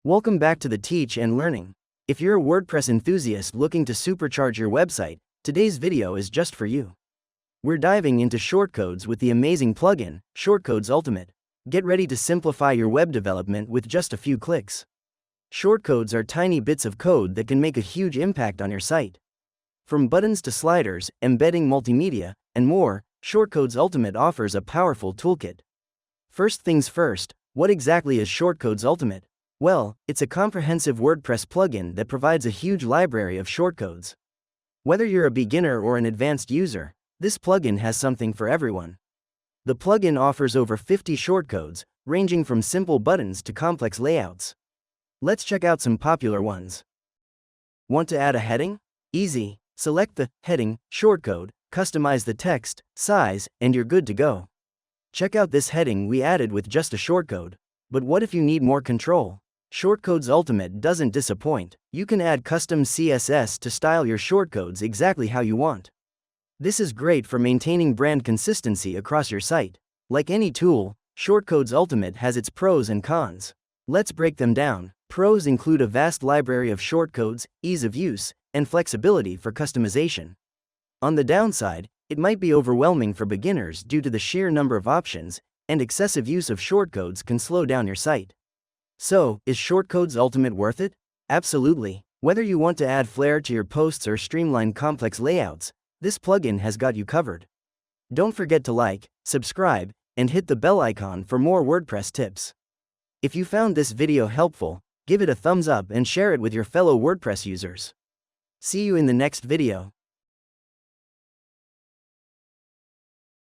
Welcome back to the Teach and Learning. If you're a WordPress enthusiast looking to supercharge your website, today's video is just for you. We're diving into Shortcodes with the amazing plugin, Shortcodes Ultimate. Get ready to simplify your web development with just a few clicks. Shortcodes are tiny bits of code that can make a huge impact on your site. From buttons to sliders, embedding multimedia, and more, Shortcodes Ultimate offers a powerful toolkit. First things first, what exactly is Shortcodes Ultimate? Well, it's a comprehensive WordPress plugin that provides a huge library of shortcodes. Whether you're a beginner or an advanced user, this plugin has something for everyone. The plugin offers over 50 shortcodes, ranging from simple buttons to complex layouts. Let's check out some popular ones. Want to add a heading? Easy. Select the heading shortcode, customize the text, size, and you're good to go. Check out this heading we added with just a shortcode. But what if you need more control? Shortcodes Ultimate doesn't disappoint. You can add custom CSS to style your shortcodes exactly how you want. This is great for maintaining brand consistency across your site. Like any tool, Shortcodes Ultimate has its pros and cons. Let's break them down. Pros include a vast library of shortcodes, ease of use, and flexibility for customization. On the downside, it might be overwhelming for beginners due to the sheer number of options, and excessive use of shortcodes can slow down your site. So, is Shortcodes Ultimate worth it? Absolutely. Whether you want to add flair to your posts or streamline complex layouts, this plugin has got you covered. Don't forget to like, subscribe, and hit the bell icon for more WordPress tips. If you found this video helpful, give it a thumbs up and share it with your fellow WordPress users. See you in the next video.